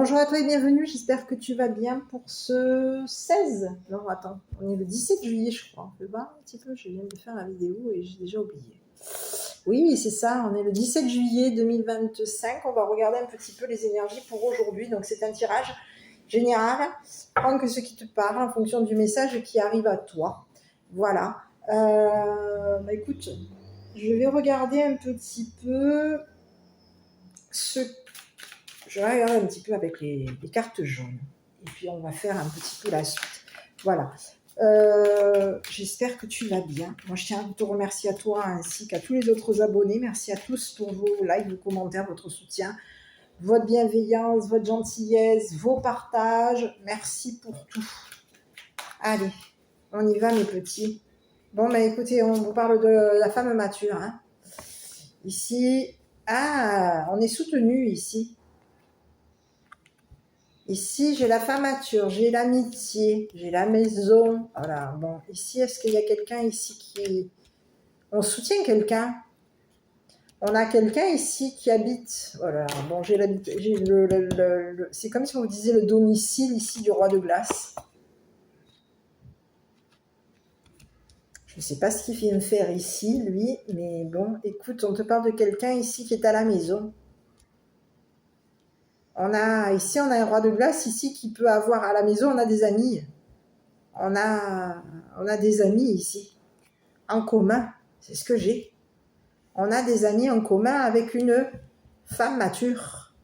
bonjour à toi et bienvenue, j'espère que tu vas bien pour ce 16. Non, attends, on est le 17 juillet, je crois. Je vais voir un petit peu, je viens de faire la vidéo et j'ai déjà oublié. Oui, c'est ça, on est le 17 juillet 2025. On va regarder un petit peu les énergies pour aujourd'hui. Donc, c'est un tirage général. Prends que ce qui te parle en fonction du message qui arrive à toi. Voilà. Écoute, je vais regarder un petit peu ce je vais regarder un petit peu avec les cartes jaunes. Et puis, on va faire un petit peu la suite. Voilà. J'espère que tu vas bien. Moi, je tiens à te remercier à toi ainsi qu'à tous les autres abonnés. Merci à tous pour vos likes, vos commentaires, votre soutien, votre bienveillance, votre gentillesse, vos partages. Merci pour tout. Allez, on y va, mes petits. Bon, écoutez, on vous parle de la femme mature. Hein. Ici, on est soutenu ici. Ici, j'ai la femme mature, j'ai l'amitié, j'ai la maison. Voilà, bon, ici, est-ce qu'il y a quelqu'un ici qui... On soutient quelqu'un. On a quelqu'un ici qui habite. Voilà, bon, j'ai c'est comme si on vous disait le domicile ici du roi de glace. Je ne sais pas ce qu'il vient faire ici, lui, mais bon, écoute, on te parle de quelqu'un ici qui est à la maison. Ici, on a un roi de glace ici qui peut avoir à la maison, on a des amis. On a des amis ici, en commun, c'est ce que j'ai. On a des amis en commun avec une femme mature.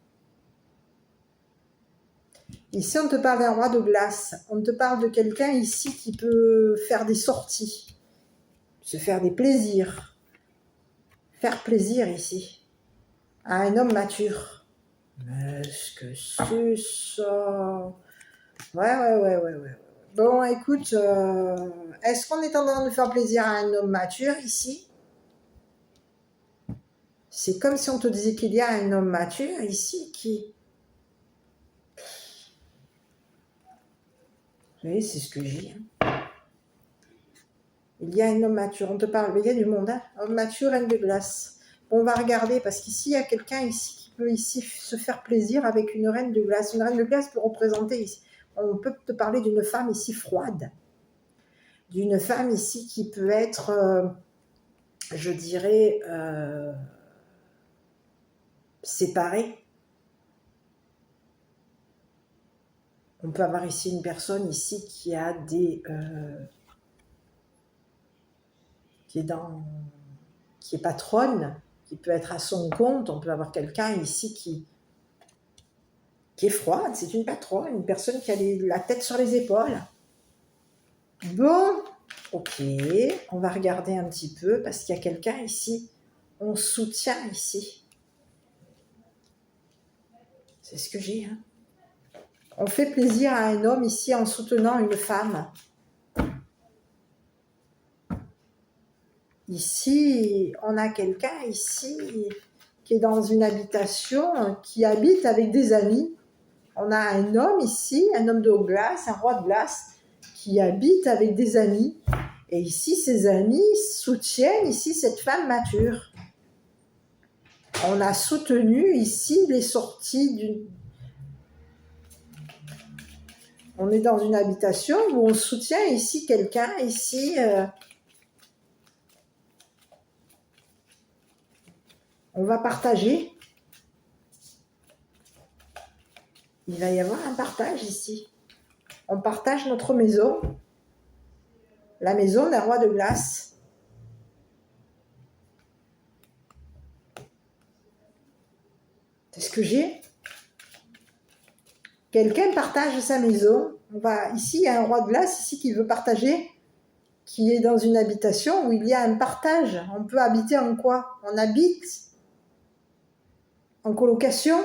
Ici, on te parle d'un roi de glace. On te parle de quelqu'un ici qui peut faire des sorties, se faire des plaisirs. Faire plaisir ici à un homme mature. Mais est-ce que c'est ça? Ouais. Bon, écoute, est-ce qu'on est en train de faire plaisir à un homme mature ici? C'est comme si on te disait qu'il y a un homme mature ici qui... Vous voyez, c'est ce que j'ai. Hein. Il y a un homme mature, on te parle, mais il y a du monde. Hein. Homme mature, reine de glace. Bon, on va regarder, parce qu'ici, il y a quelqu'un ici qui peut ici se faire plaisir avec une reine de glace. Une reine de glace peut représenter ici. On peut te parler d'une femme ici froide. D'une femme ici qui peut être, je dirais, séparée. On peut avoir ici une personne ici qui a des... qui est patronne, qui peut être à son compte. On peut avoir quelqu'un ici qui est froide. C'est une patronne, une personne qui a la tête sur les épaules. Bon, ok, on va regarder un petit peu parce qu'il y a quelqu'un ici. On soutient ici. C'est ce que j'ai. Hein. On fait plaisir à un homme ici en soutenant une femme. Ici, on a quelqu'un ici qui est dans une habitation, qui habite avec des amis. On a un homme ici, un homme de glace, un roi de glace, qui habite avec des amis. Et ici, ses amis soutiennent ici cette femme mature. On a soutenu ici les sorties d'une... On est dans une habitation où on soutient ici quelqu'un, ici... On va partager. Il va y avoir un partage ici. On partage notre maison. La maison d'un roi de glace. C'est ce que j'ai. Quelqu'un partage sa maison. Ici, il y a un roi de glace ici qui veut partager, qui est dans une habitation où il y a un partage. On peut habiter en quoi? On habite en colocation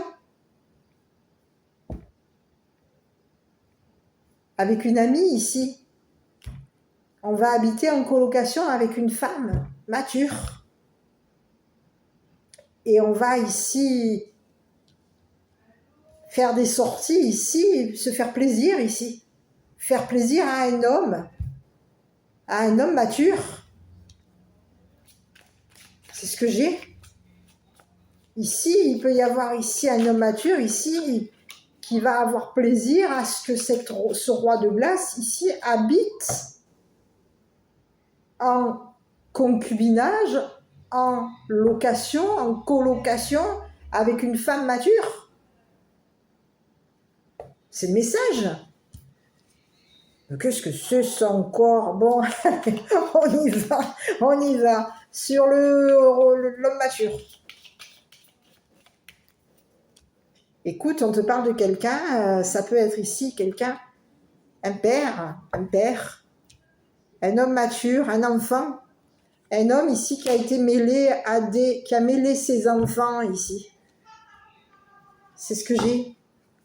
avec une amie ici. On va habiter en colocation avec une femme mature. Et on va ici faire des sorties ici, se faire plaisir ici. Faire plaisir à un homme mature. C'est ce que j'ai. Ici, il peut y avoir ici un homme mature, ici, qui va avoir plaisir à ce que ce roi de glace ici habite en concubinage, en location, en colocation avec une femme mature. C'est le message. Qu'est-ce que c'est ça encore? Bon, on y va sur l'homme mature. Écoute, on te parle de quelqu'un, ça peut être ici quelqu'un, un père, un homme mature, un enfant, un homme ici qui a été mêlé qui a mêlé ses enfants ici. C'est ce que j'ai.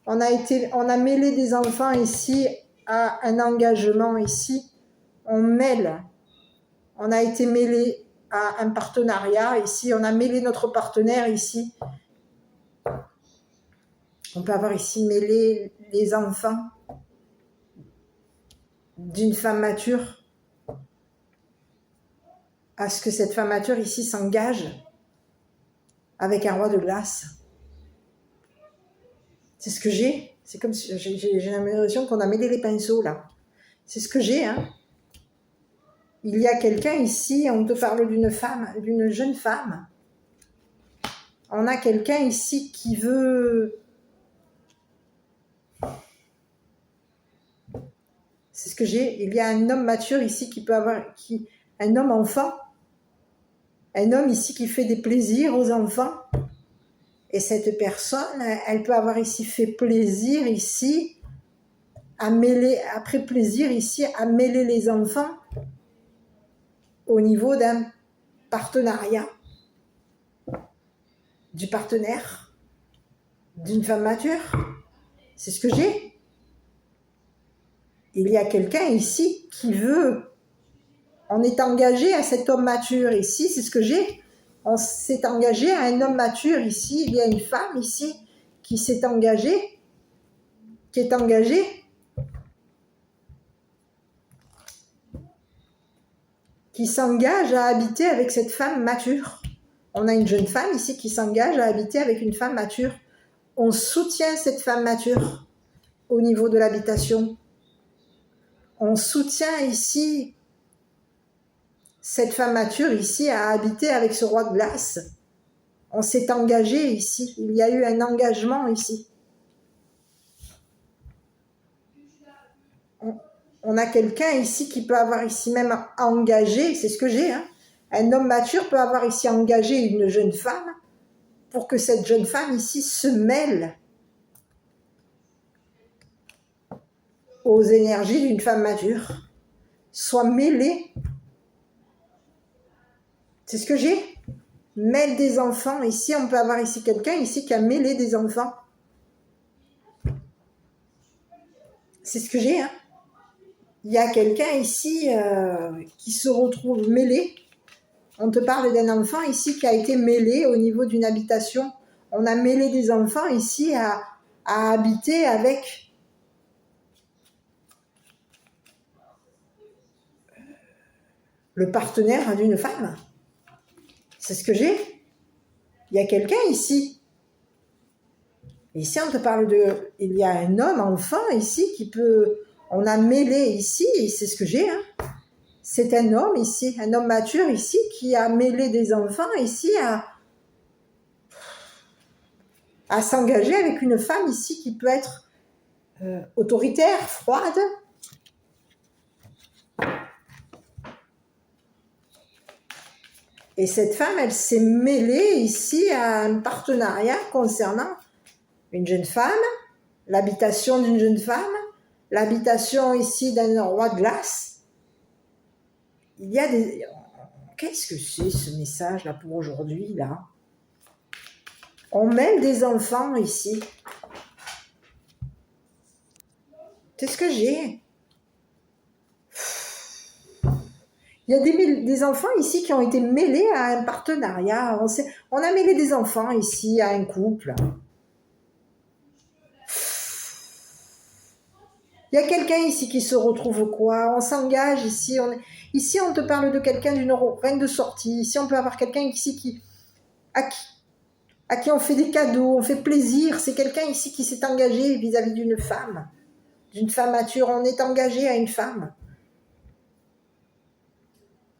On a mêlé des enfants ici à un engagement ici. On a été mêlé à un partenariat ici. On a mêlé notre partenaire ici. On peut avoir ici mêlé les enfants d'une femme mature à ce que cette femme mature ici s'engage avec un roi de glace. C'est ce que j'ai. C'est comme si j'ai l'impression qu'on a mêlé les pinceaux là. C'est ce que j'ai. Il y a quelqu'un ici, on te parle d'une jeune femme. On a quelqu'un ici qui veut... C'est ce que j'ai. Il y a un homme mature ici qui peut avoir... un homme enfant. Un homme ici qui fait des plaisirs aux enfants. Et cette personne, elle peut avoir ici fait plaisir ici, après plaisir ici, à mêler les enfants au niveau d'un partenariat, du partenaire, d'une femme mature. C'est ce que j'ai. Il y a quelqu'un ici qui veut... On est engagé à cet homme mature ici, c'est ce que j'ai. On s'est engagé à un homme mature ici. Il y a une femme ici qui s'est engagée, qui est engagée. Qui s'engage à habiter avec cette femme mature. On a une jeune femme ici qui s'engage à habiter avec une femme mature. On soutient cette femme mature au niveau de l'habitation. On soutient ici cette femme mature ici à habiter avec ce roi de glace. On s'est engagé ici. Il y a eu un engagement ici. On a quelqu'un ici qui peut avoir ici même engagé, c'est ce que j'ai, un homme mature peut avoir ici engagé une jeune femme pour que cette jeune femme ici se mêle aux énergies d'une femme mature, soit mêlée. C'est ce que j'ai. Mêle des enfants. Ici, on peut avoir ici quelqu'un ici qui a mêlé des enfants. C'est ce que j'ai, Il y a quelqu'un ici qui se retrouve mêlé. On te parle d'un enfant ici qui a été mêlé au niveau d'une habitation. On a mêlé des enfants ici à habiter avec le partenaire d'une femme. C'est ce que j'ai. Il y a quelqu'un ici. Ici, on te parle il y a un homme, enfant ici qui peut... On a mêlé ici, et c'est ce que j'ai, C'est un homme ici, un homme mature ici qui a mêlé des enfants ici à s'engager avec une femme ici qui peut être autoritaire, froide. Et cette femme, elle s'est mêlée ici à un partenariat concernant une jeune femme, l'habitation d'une jeune femme, l'habitation ici d'un roi de glace. Il y a des... Qu'est-ce que c'est ce message là pour aujourd'hui là? On mêle des enfants ici. C'est ce que j'ai. Il y a des enfants ici qui ont été mêlés à un partenariat. On a mêlé des enfants ici à un couple. Il y a quelqu'un ici qui se retrouve quoi? On s'engage ici. Ici, on te parle de quelqu'un d'une reine de sortie. Ici, on peut avoir quelqu'un ici à qui on fait des cadeaux, on fait plaisir. C'est quelqu'un ici qui s'est engagé vis-à-vis d'une femme mature. On est engagé à une femme.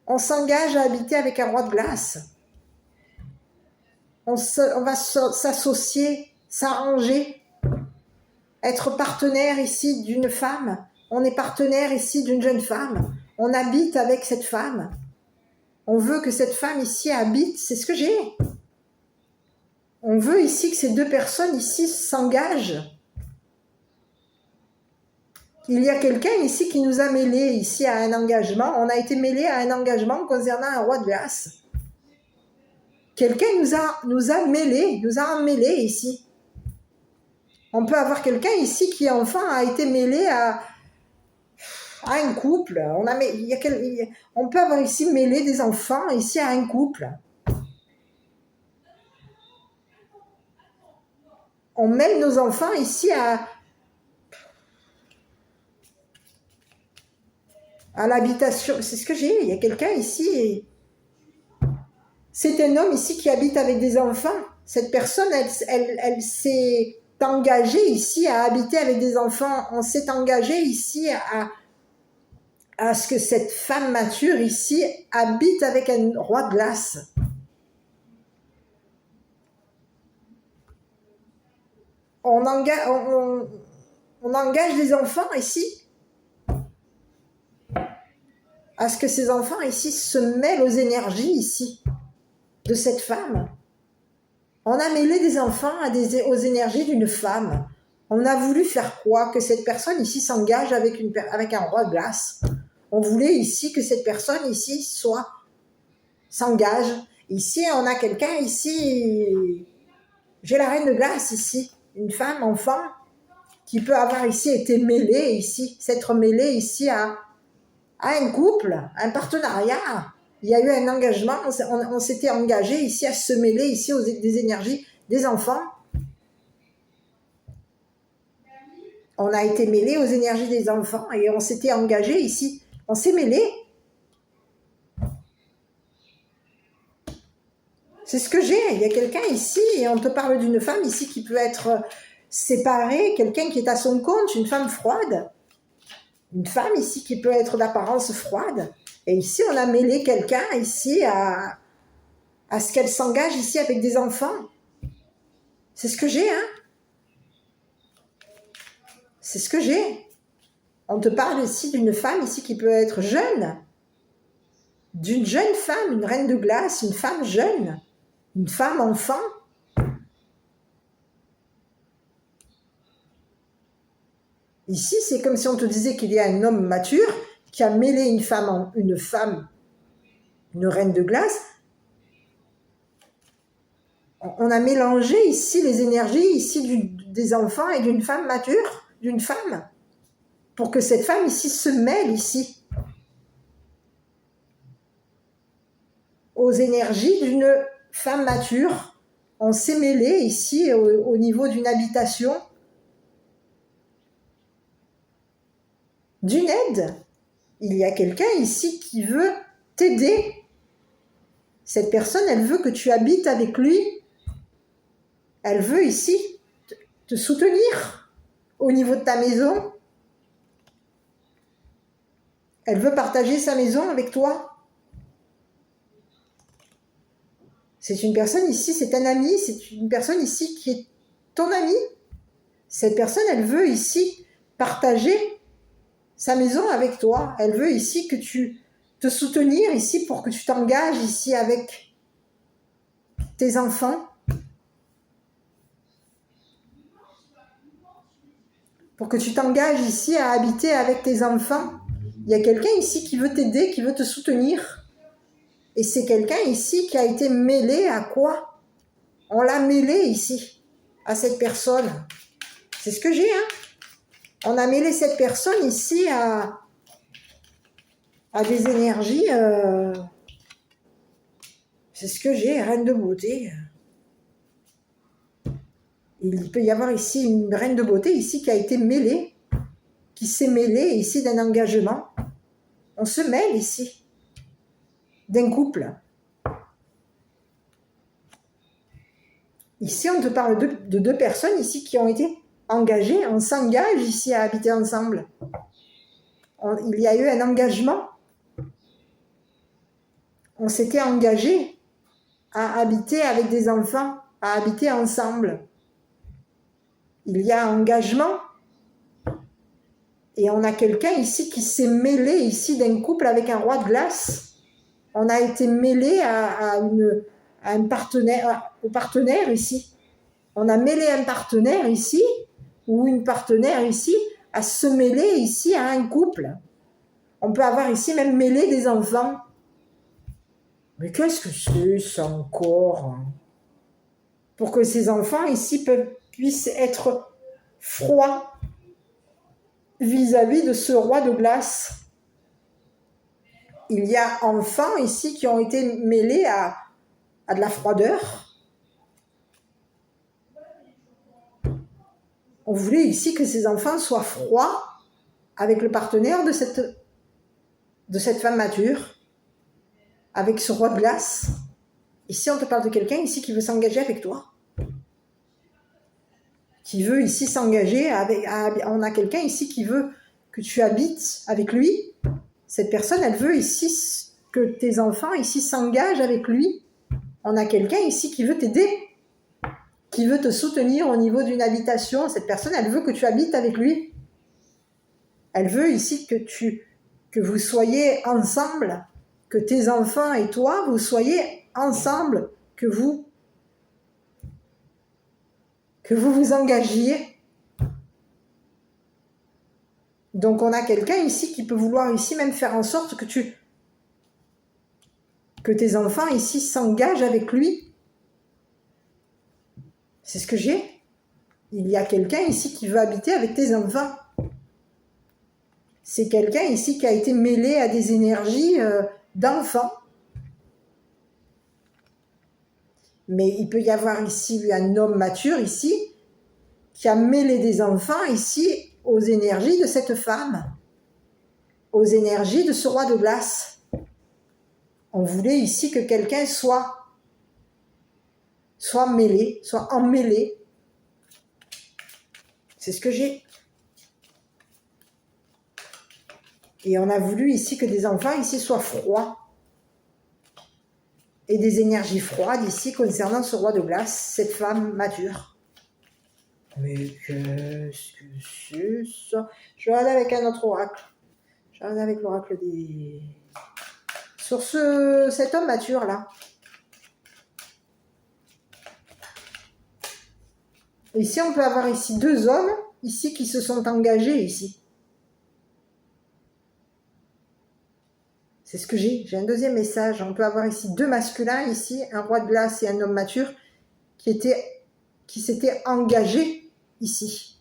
On s'engage à habiter avec un roi de glace. On va s'associer, s'arranger, être partenaire ici d'une femme. On est partenaire ici d'une jeune femme. On habite avec cette femme. On veut que cette femme ici habite, c'est ce que j'ai. On veut ici que ces deux personnes ici s'engagent. Il y a quelqu'un ici qui nous a mêlés ici à un engagement. On a été mêlés à un engagement concernant un roi de glace. Quelqu'un nous a mêlés, nous a emmêlés ici. On peut avoir quelqu'un ici qui enfin a été mêlé à un couple. On peut avoir ici mêlé des enfants ici à un couple. On mêle nos enfants ici à l'habitation. C'est ce que j'ai. Il y a quelqu'un ici. C'est un homme ici qui habite avec des enfants. Cette personne, elle s'est engagée ici à habiter avec des enfants. On s'est engagé ici à ce que cette femme mature ici habite avec un roi de glace. On engage des enfants ici à ce que ces enfants ici se mêlent aux énergies ici de cette femme. On a mêlé des enfants aux énergies d'une femme. On a voulu faire quoi? Que cette personne ici s'engage avec un roi de glace. On voulait ici que cette personne ici s'engage. Ici, on a quelqu'un ici. J'ai la reine de glace ici. Une femme, enfant, qui peut avoir ici été mêlée ici, s'être mêlée ici à un couple, un partenariat. Il y a eu un engagement, on s'était engagé ici à se mêler ici des énergies des enfants. On a été mêlé aux énergies des enfants et on s'était engagé ici. On s'est mêlé. C'est ce que j'ai. Il y a quelqu'un ici, et on te parle d'une femme ici qui peut être séparée, quelqu'un qui est à son compte, une femme froide. Une femme ici qui peut être d'apparence froide. Et ici, on a mêlé quelqu'un ici à ce qu'elle s'engage ici avec des enfants. C'est ce que j'ai, hein. C'est ce que j'ai. On te parle ici d'une femme ici qui peut être jeune. D'une jeune femme, une reine de glace, une femme jeune. Une femme enfant. Ici, c'est comme si on te disait qu'il y a un homme mature qui a mêlé une femme, une reine de glace. On a mélangé ici les énergies ici des enfants et d'une femme mature, d'une femme, pour que cette femme ici se mêle ici aux énergies d'une femme mature. On s'est mêlé ici au niveau d'une habitation, d'une aide. Il y a quelqu'un ici qui veut t'aider. Cette personne, elle veut que tu habites avec lui. Elle veut ici te soutenir au niveau de ta maison. Elle veut partager sa maison avec toi. C'est une personne ici, c'est un ami, c'est une personne ici qui est ton ami. Cette personne, elle veut ici partager sa maison avec toi. Elle veut ici que tu te soutenir ici pour que tu t'engages ici avec tes enfants. Pour que tu t'engages ici à habiter avec tes enfants. Il y a quelqu'un ici qui veut t'aider, qui veut te soutenir. Et c'est quelqu'un ici qui a été mêlé à quoi? On l'a mêlé ici, à cette personne. C'est ce que j'ai, hein. On a mêlé cette personne ici à des énergies. C'est ce que j'ai, reine de beauté. Il peut y avoir ici une reine de beauté ici qui a été mêlée, qui s'est mêlée ici d'un engagement. On se mêle ici d'un couple. Ici, on te parle de deux personnes ici qui ont été engagées, on s'engage ici à habiter ensemble. Il y a eu un engagement. On s'était engagé à habiter avec des enfants, à habiter ensemble. Il y a engagement. Et on a quelqu'un ici qui s'est mêlé ici d'un couple avec un roi de glace. On a été mêlé à un partenaire, au partenaire ici. On a mêlé un partenaire ici, ou une partenaire ici, à se mêler ici à un couple. On peut avoir ici même mêlé des enfants. Mais qu'est-ce que c'est ça encore? Pour que ces enfants ici puissent être froids vis-à-vis de ce roi de glace. Il y a enfants ici qui ont été mêlés à de la froideur. On voulait ici que ces enfants soient froids avec le partenaire de cette femme mature, avec ce roi de glace. Ici, on te parle de quelqu'un ici qui veut s'engager avec toi. Qui veut ici s'engager avec... On a quelqu'un ici qui veut que tu habites avec lui. Cette personne, elle veut ici que tes enfants ici s'engagent avec lui. On a quelqu'un ici qui veut t'aider, qui veut te soutenir au niveau d'une habitation. Cette personne, elle veut que tu habites avec lui. Elle veut ici que vous soyez ensemble, que tes enfants et toi, vous soyez ensemble, que vous vous engagiez. Donc on a quelqu'un ici qui peut vouloir ici même faire en sorte que tes enfants ici s'engagent avec lui. C'est ce que j'ai. Il y a quelqu'un ici qui veut habiter avec tes enfants. C'est quelqu'un ici qui a été mêlé à des énergies d'enfants. Mais il peut y avoir ici un homme mature ici qui a mêlé des enfants ici aux énergies de cette femme, aux énergies de ce roi de glace. On voulait ici que quelqu'un soit mêlé, soit emmêlé. C'est ce que j'ai. Et on a voulu ici que des enfants ici soient froids. Et des énergies froides ici concernant ce roi de glace, cette femme mature. Mais qu'est-ce que c'est ça? Je vais aller avec un autre oracle. Je vais aller avec l'oracle des... Sur cet homme mature là. Ici, on peut avoir ici deux hommes ici qui se sont engagés ici. C'est ce que j'ai. J'ai un deuxième message. On peut avoir ici deux masculins ici, un roi de glace et un homme mature qui s'étaient engagés ici.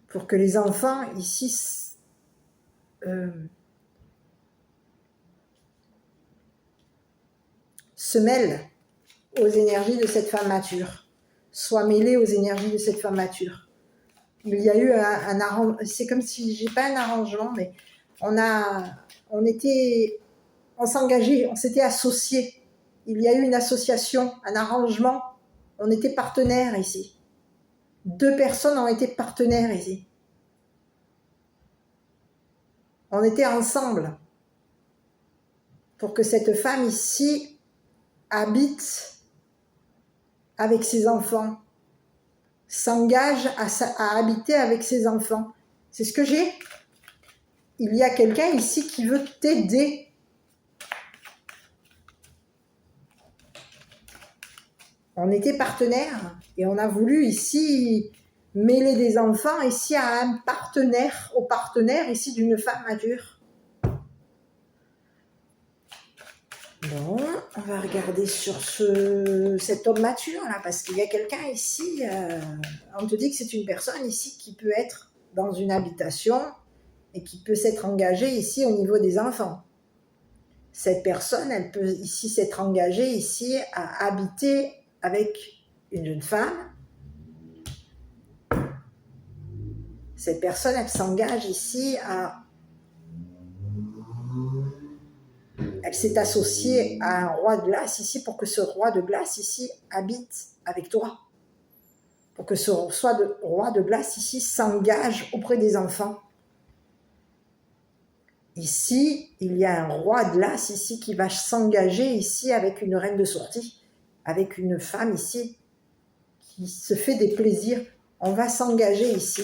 Pour que les enfants ici se mêlent aux énergies de cette femme mature, soient mêlés aux énergies de cette femme mature. Il y a eu un arrangement, c'est comme si, j'ai pas un arrangement, mais on s'engageait, on s'était associés. Il y a eu une association, un arrangement, on était partenaires ici. Deux personnes ont été partenaires ici. On était ensemble pour que cette femme ici habite avec ses enfants, s'engage à habiter avec ses enfants. C'est ce que j'ai. Il y a quelqu'un ici qui veut t'aider. On était partenaires et on a voulu ici mêler des enfants ici à un partenaire, au partenaire ici d'une femme mature. Bon, on va regarder sur cet homme mature là, parce qu'il y a quelqu'un ici, on te dit que c'est une personne ici qui peut être dans une habitation et qui peut s'être engagée ici au niveau des enfants. Cette personne, elle peut ici s'être engagée ici à habiter avec une jeune femme. Cette personne, elle s'engage ici s'est associé à un roi de glace ici pour que ce roi de glace ici habite avec toi. Pour que ce roi de glace ici s'engage auprès des enfants. Ici, il y a un roi de glace ici qui va s'engager ici avec une reine de sortie, avec une femme ici qui se fait des plaisirs. On va s'engager ici.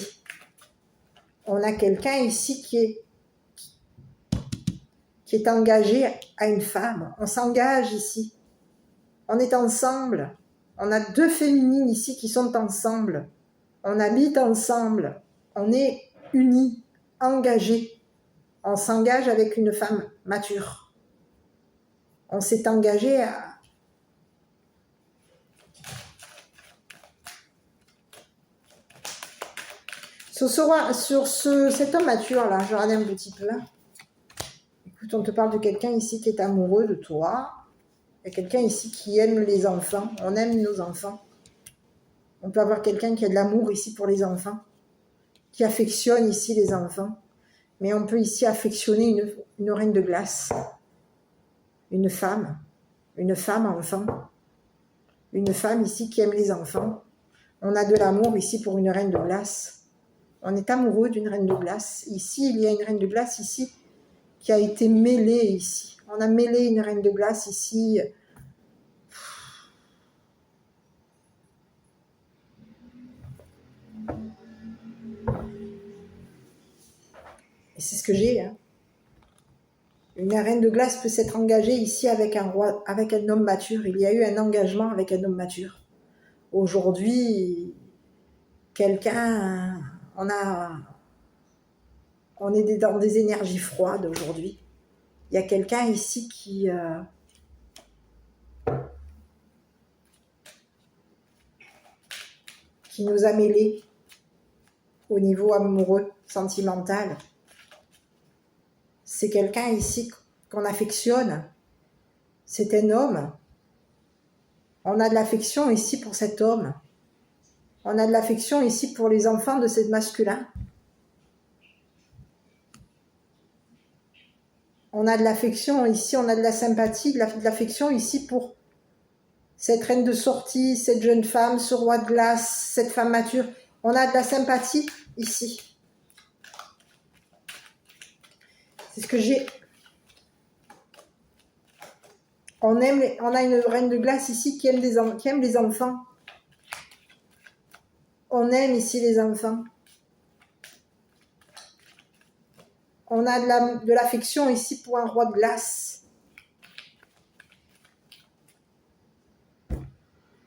On a quelqu'un ici qui est engagé à une femme. On s'engage ici. On est ensemble. On a deux féminines ici qui sont ensemble. On habite ensemble. On est unis, engagés. On s'engage avec une femme mature. On s'est engagé à... Cet homme mature là, je regarde un petit peu. Écoute, on te parle de quelqu'un ici qui est amoureux de toi. Il y a quelqu'un ici qui aime les enfants. On aime nos enfants. On peut avoir quelqu'un qui a de l'amour ici pour les enfants, qui affectionne ici les enfants. Mais on peut ici affectionner une reine de glace, une femme enfant, une femme ici qui aime les enfants. On a de l'amour ici pour une reine de glace. On est amoureux d'une reine de glace. Ici, il y a une reine de glace ici qui a été mêlée ici. On a mêlé une reine de glace ici. Et c'est ce que j'ai. Hein. Une reine de glace peut s'être engagée ici avec un roi, avec un homme mature. Il y a eu un engagement avec un homme mature. Aujourd'hui, quelqu'un, on est dans des énergies froides aujourd'hui. Il y a quelqu'un ici qui nous a mêlés au niveau amoureux, sentimental. C'est quelqu'un ici qu'on affectionne. C'est un homme. On a de l'affection ici pour cet homme. On a de l'affection ici pour les enfants de ce masculin. On a de l'affection ici, on a de la sympathie, de l'affection ici pour cette reine de sortie, cette jeune femme, ce roi de glace, cette femme mature. On a de la sympathie ici. C'est ce que j'ai. On a une reine de glace ici qui aime les enfants. On aime ici les enfants. On a de l'affection ici pour un roi de glace.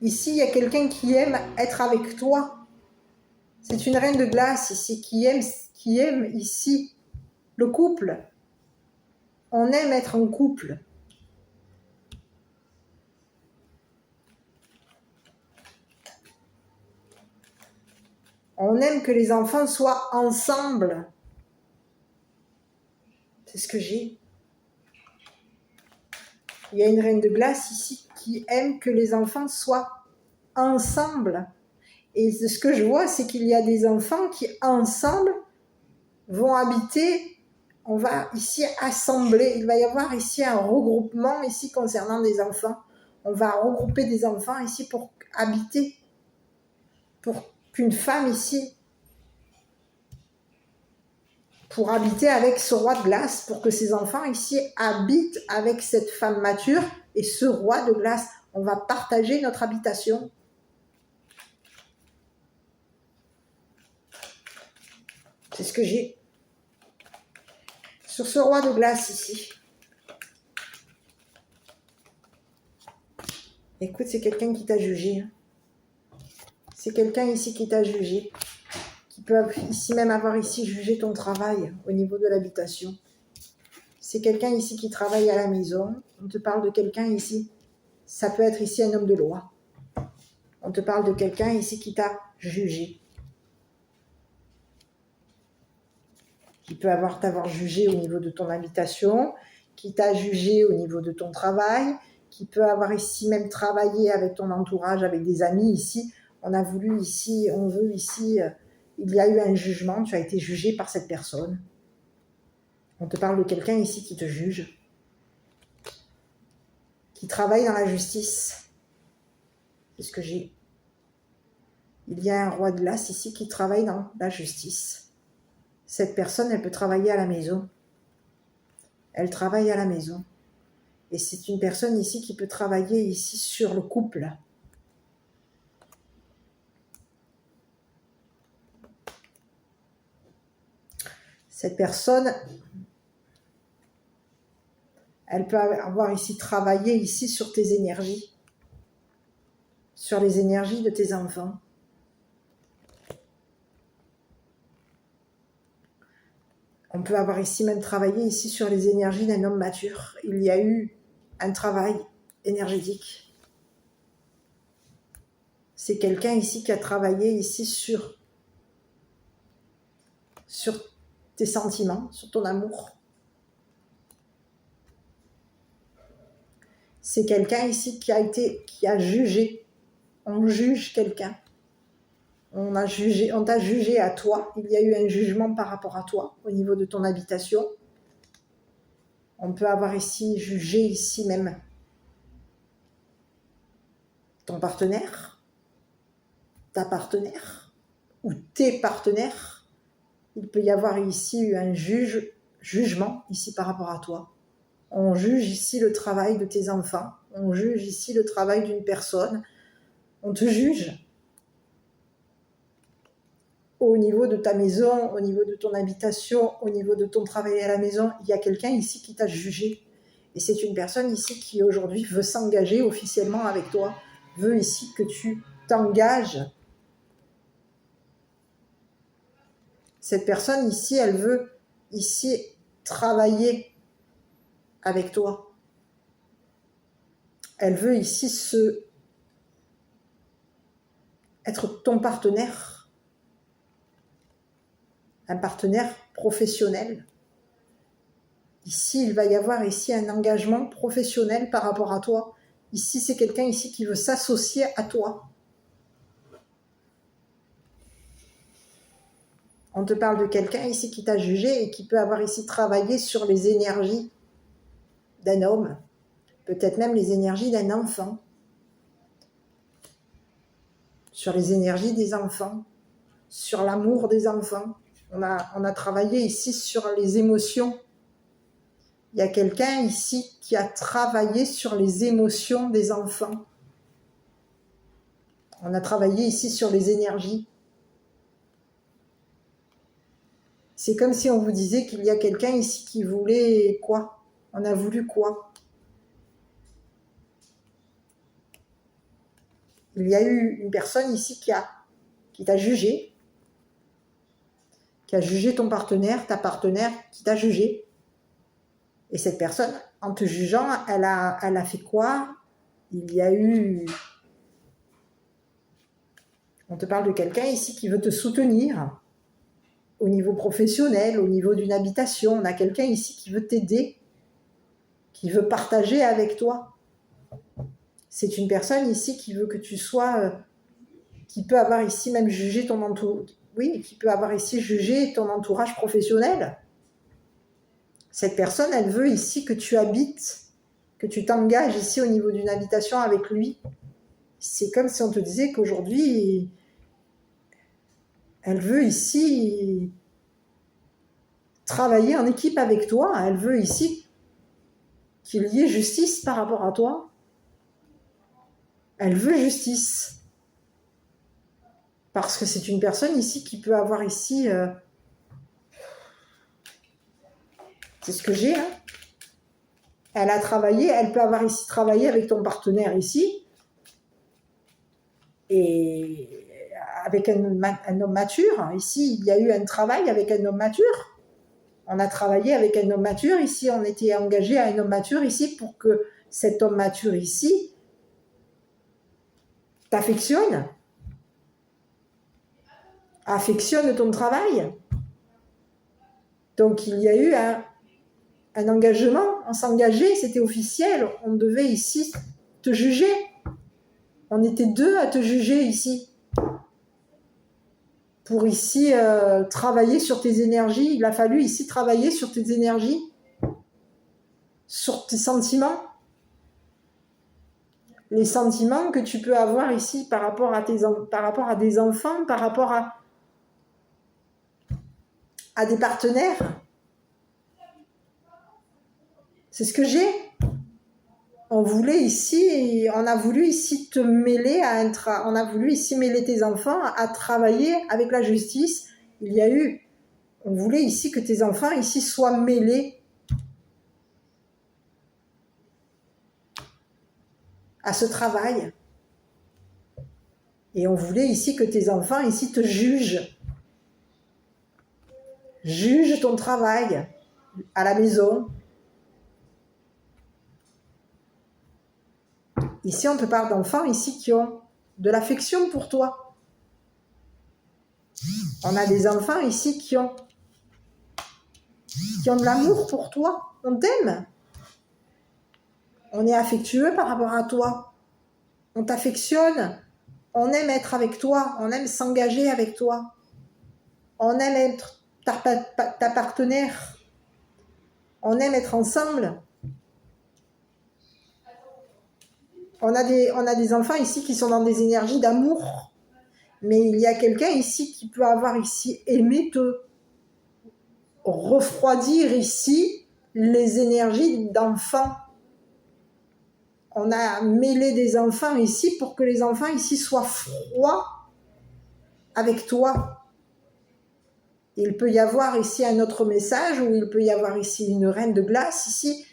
Ici, il y a quelqu'un qui aime être avec toi. C'est une reine de glace ici qui aime ici le couple. On aime être en couple. On aime que les enfants soient ensemble. C'est ce que j'ai. Il y a une reine de glace ici qui aime que les enfants soient ensemble. Et ce que je vois, c'est qu'il y a des enfants qui, ensemble, vont habiter. On va ici assembler. Il va y avoir ici un regroupement ici concernant des enfants. On va regrouper des enfants ici pour habiter. Pour qu'une femme ici, pour habiter avec ce roi de glace, pour que ces enfants ici habitent avec cette femme mature et ce roi de glace. On va partager notre habitation. C'est ce que j'ai. Sur ce roi de glace ici. Écoute, c'est quelqu'un qui t'a jugé. C'est quelqu'un ici qui t'a jugé. Qui peut ici même avoir ici jugé ton travail au niveau de l'habitation. C'est quelqu'un ici qui travaille à la maison. On te parle de quelqu'un ici. Ça peut être ici un homme de loi. On te parle de quelqu'un ici qui t'a jugé. Qui peut t'avoir jugé au niveau de ton habitation, qui t'a jugé au niveau de ton travail, qui peut avoir ici même travaillé avec ton entourage, avec des amis ici. On veut ici, il y a eu un jugement, tu as été jugé par cette personne. On te parle de quelqu'un ici qui te juge. qui travaille dans la justice. C'est ce que j'ai. Il y a un roi de glace ici qui travaille dans la justice. Cette personne, elle peut travailler à la maison. Elle travaille à la maison. Et c'est une personne ici qui peut travailler ici sur le couple. Cette personne, elle peut avoir ici travaillé ici sur tes énergies, sur les énergies de tes enfants. On peut avoir ici même travaillé ici sur les énergies d'un homme mature. Il y a eu un travail énergétique. C'est quelqu'un ici qui a travaillé ici sur tes sentiments, sur ton amour. C'est quelqu'un ici qui a jugé. On juge quelqu'un. On t'a jugé à toi. Il y a eu un jugement par rapport à toi au niveau de ton habitation. On peut avoir ici jugé ici même ton partenaire, ta partenaire ou tes partenaires. Il peut y avoir ici un jugement ici par rapport à toi. On juge ici le travail de tes enfants. On juge ici le travail d'une personne. On te juge. Au niveau de ta maison, au niveau de ton habitation, au niveau de ton travail à la maison, il y a quelqu'un ici qui t'a jugé. Et c'est une personne ici qui aujourd'hui veut s'engager officiellement avec toi, veut ici que tu t'engages. Cette personne ici, elle veut ici travailler avec toi. Elle veut ici être ton partenaire. Un partenaire professionnel. Ici, il va y avoir ici un engagement professionnel par rapport à toi. Ici, c'est quelqu'un ici qui veut s'associer à toi. On te parle de quelqu'un ici qui t'a jugé et qui peut avoir ici travaillé sur les énergies d'un homme, peut-être même les énergies d'un enfant, sur les énergies des enfants, sur l'amour des enfants. On a travaillé ici sur les émotions. Il y a quelqu'un ici qui a travaillé sur les émotions des enfants. On a travaillé ici sur les énergies. C'est comme si on vous disait qu'il y a quelqu'un ici qui voulait quoi? On a voulu quoi? Il y a eu une personne ici qui t'a jugé, qui a jugé ton partenaire, ta partenaire, qui t'a jugé. Et cette personne, en te jugeant, elle a fait quoi? Il y a eu... On te parle de quelqu'un ici qui veut te soutenir au niveau professionnel, au niveau d'une habitation. On a quelqu'un ici qui veut t'aider, qui veut partager avec toi. C'est une personne ici qui veut que tu sois... qui peut avoir ici même jugé ton entourage. Oui, qui peut avoir ici jugé ton entourage professionnel. Cette personne, elle veut ici que tu habites, que tu t'engages ici au niveau d'une habitation avec lui. C'est comme si on te disait qu'aujourd'hui, elle veut ici travailler en équipe avec toi. Elle veut ici qu'il y ait justice par rapport à toi. Elle veut justice. Parce que c'est une personne ici qui peut avoir ici... c'est ce que j'ai, hein. Elle a travaillé, elle peut avoir ici travaillé avec ton partenaire ici. Et avec un homme mature. Ici, il y a eu un travail avec un homme mature. On a travaillé avec un homme mature. Ici, on était engagé à un homme mature ici pour que cet homme mature ici t'affectionne. Affectionne ton travail. Donc, il y a eu un engagement. On s'engageait, c'était officiel. On devait ici te juger. On était deux à te juger ici. Pour ici travailler sur tes énergies. Il a fallu ici travailler sur tes énergies, sur tes sentiments. les sentiments que tu peux avoir ici par rapport à des enfants, par rapport à des partenaires. C'est ce que j'ai. On a voulu ici te mêler on a voulu ici mêler tes enfants à travailler avec la justice. On voulait ici que tes enfants ici soient mêlés à ce travail. Et on voulait ici que tes enfants ici te jugent. Jugent ton travail à la maison. Ici, on te parle d'enfants ici qui ont de l'affection pour toi. On a des enfants ici qui ont de l'amour pour toi. On t'aime. On est affectueux par rapport à toi. On t'affectionne. On aime être avec toi. On aime s'engager avec toi. On aime être ta partenaire. On aime être ensemble. On a des enfants ici qui sont dans des énergies d'amour. Mais il y a quelqu'un ici qui peut avoir ici aimé te refroidir ici les énergies d'enfants. On a mêlé des enfants ici pour que les enfants ici soient froids avec toi. Il peut y avoir ici un autre message où il peut y avoir ici une reine de glace ici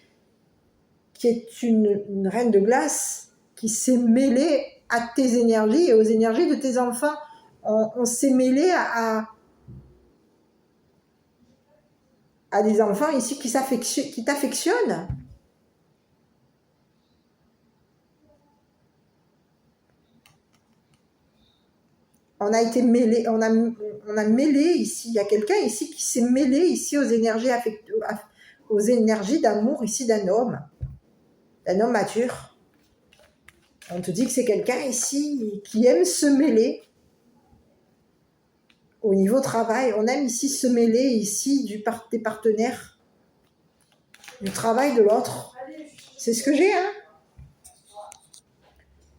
qui est une reine de glace qui s'est mêlée à tes énergies et aux énergies de tes enfants. On s'est mêlé à des enfants ici qui t'affectionnent. On a été mêlé, on a mêlé ici, il y a quelqu'un ici qui s'est mêlé ici aux énergies d'amour ici d'un homme mature. On te dit que c'est quelqu'un ici qui aime se mêler au niveau travail. On aime ici se mêler ici des partenaires, du travail de l'autre. C'est ce que j'ai, hein.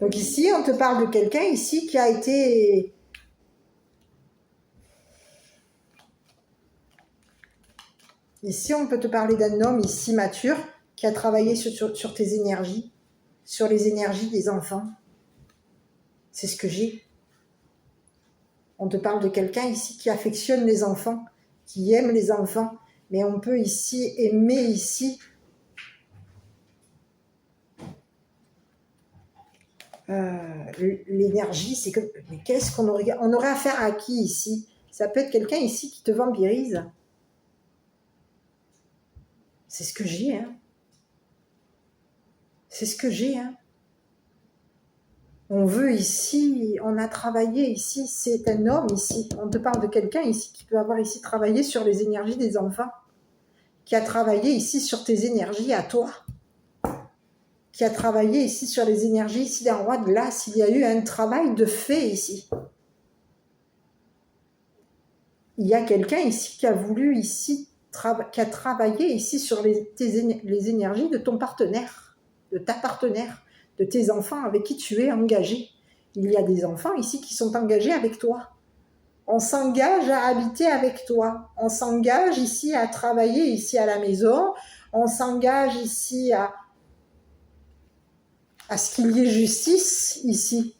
Donc ici, on te parle de quelqu'un ici qui a été... Ici, on peut te parler d'un homme ici mature qui a travaillé sur tes énergies, sur les énergies des enfants. C'est ce que j'ai. On te parle de quelqu'un ici qui affectionne les enfants, qui aime les enfants. Mais on peut ici aimer ici l'énergie. C'est que, mais qu'est-ce qu'on aurait... On aurait affaire à qui ici? Ça peut être quelqu'un ici qui te vampirise. C'est ce que j'ai, hein. C'est ce que j'ai, hein. On veut ici, on a travaillé ici, c'est un homme ici. On te parle de quelqu'un ici qui peut avoir ici travaillé sur les énergies des enfants, qui a travaillé ici sur tes énergies à toi, qui a travaillé ici sur les énergies ici d'un roi de glace. Il y a eu un travail de fait ici. Il y a quelqu'un ici qui a voulu ici, qui a travaillé ici sur les énergies de ton partenaire, de ta partenaire, de tes enfants avec qui tu es engagé. Il y a des enfants ici qui sont engagés avec toi. On s'engage à habiter avec toi. On s'engage ici à travailler ici à la maison. On s'engage ici à ce qu'il y ait justice ici.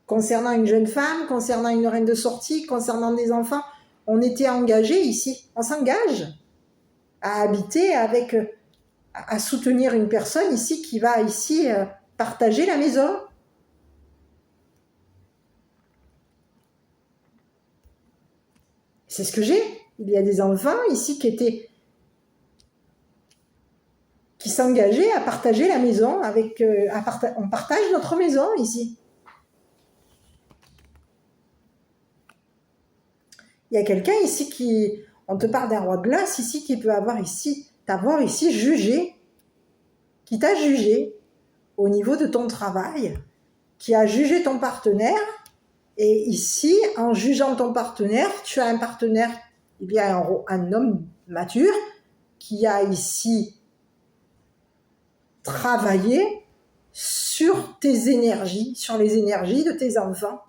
Concernant une jeune femme, concernant une reine de sortie, concernant des enfants, on était engagés ici. On s'engage à habiter à soutenir une personne ici qui va ici partager la maison. C'est ce que j'ai. Il y a des enfants ici qui s'engageaient à partager la maison on partage notre maison ici. Il y a quelqu'un ici on te parle d'un roi de glace ici qui peut t'avoir ici jugé, qui t'a jugé au niveau de ton travail, qui a jugé ton partenaire. Et ici, en jugeant ton partenaire, tu as un partenaire, il y a un homme mature qui a ici travailler sur tes énergies, sur les énergies de tes enfants.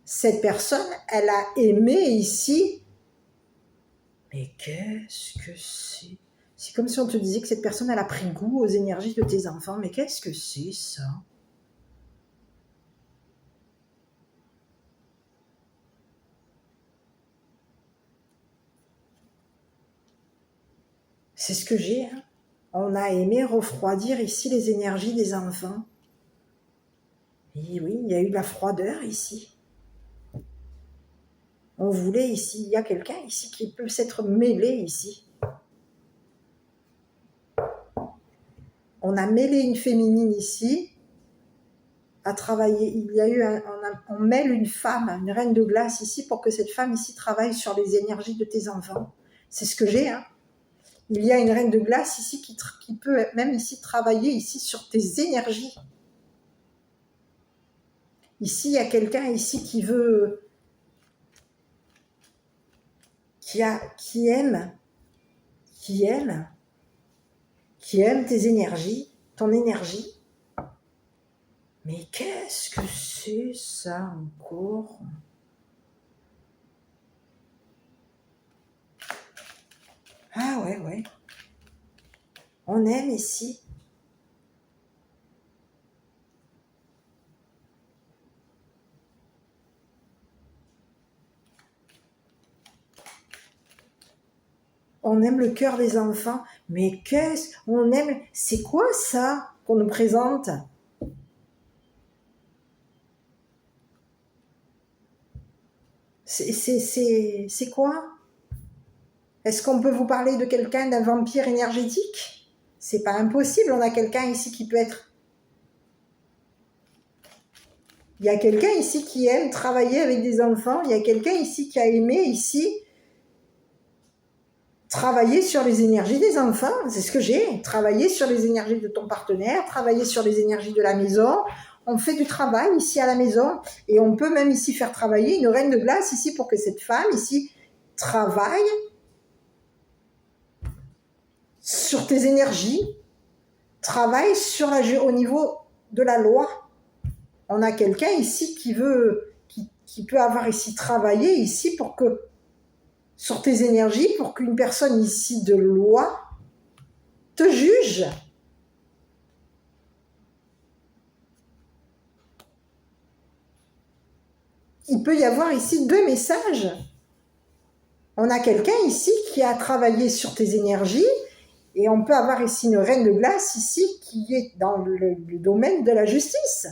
Cette personne, elle a aimé ici. Mais qu'est-ce que c'est? C'est comme si on te disait que cette personne, elle a pris goût aux énergies de tes enfants. Mais qu'est-ce que c'est ça? C'est ce que j'ai. Hein. On a aimé refroidir ici les énergies des enfants. Et oui, il y a eu de la froideur ici. On voulait ici, il y a quelqu'un ici qui peut s'être mêlé ici. On a mêlé une féminine ici à travailler. Il y a eu on mêle une femme, une reine de glace ici pour que cette femme ici travaille sur les énergies de tes enfants. C'est ce que j'ai. Hein. Il y a une reine de glace ici qui peut même ici travailler ici sur tes énergies. Ici, il y a quelqu'un ici qui veut, qui aime tes énergies, ton énergie. Mais qu'est-ce que c'est ça encore? Ah ouais. On aime ici. On aime le cœur des enfants. Mais on aime? C'est quoi ça qu'on nous présente? C'est quoi? Est-ce qu'on peut vous parler de quelqu'un, d'un vampire énergétique? C'est pas impossible, on a quelqu'un ici qui peut être... Il y a quelqu'un ici qui aime travailler avec des enfants, il y a quelqu'un ici qui a aimé ici travailler sur les énergies des enfants, c'est ce que j'ai, travailler sur les énergies de ton partenaire, travailler sur les énergies de la maison. On fait du travail ici à la maison et on peut même ici faire travailler une reine de glace ici pour que cette femme ici travaille sur tes énergies, travaille au niveau de la loi. On a quelqu'un ici qui peut avoir ici travaillé ici pour que, sur tes énergies, pour qu'une personne ici de loi te juge. Il peut y avoir ici 2 messages. On a quelqu'un ici qui a travaillé sur tes énergies et on peut avoir ici une reine de glace ici qui est dans le domaine de la justice.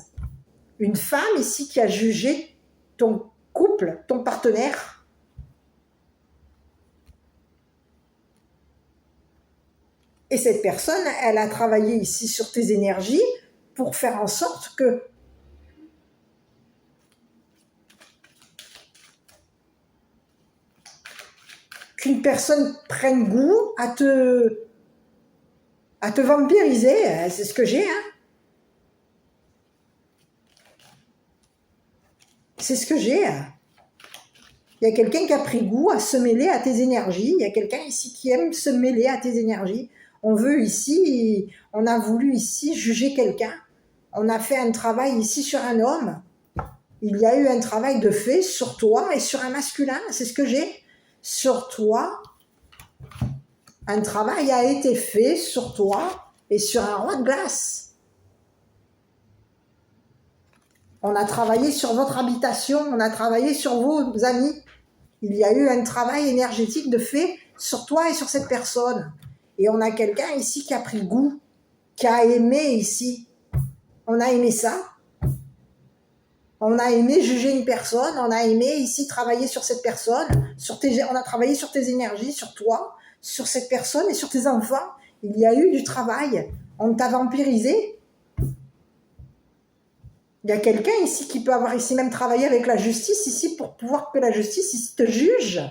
Une femme ici qui a jugé ton couple, ton partenaire. Et cette personne, elle a travaillé ici sur tes énergies pour faire en sorte qu'une personne prenne goût à te vampiriser. C'est ce que j'ai, hein. C'est ce que j'ai. Il y a quelqu'un qui a pris goût à se mêler à tes énergies. Il y a quelqu'un ici qui aime se mêler à tes énergies. On a voulu ici juger quelqu'un. On a fait un travail ici sur un homme. Il y a eu un travail de fait sur toi et sur un masculin. C'est ce que j'ai. Sur toi, un travail a été fait sur toi et sur un roi de glace. On a travaillé sur votre habitation, on a travaillé sur vos amis. Il y a eu un travail énergétique de fait sur toi et sur cette personne. Et on a quelqu'un ici qui a pris goût, qui a aimé ici. On a aimé ça. On a aimé juger une personne, on a aimé ici travailler sur cette personne, on a travaillé sur tes énergies, sur toi, sur cette personne et sur tes enfants. Il y a eu du travail. On t'a vampirisé. Il y a quelqu'un ici qui peut avoir ici même travaillé avec la justice ici pour pouvoir que la justice ici te juge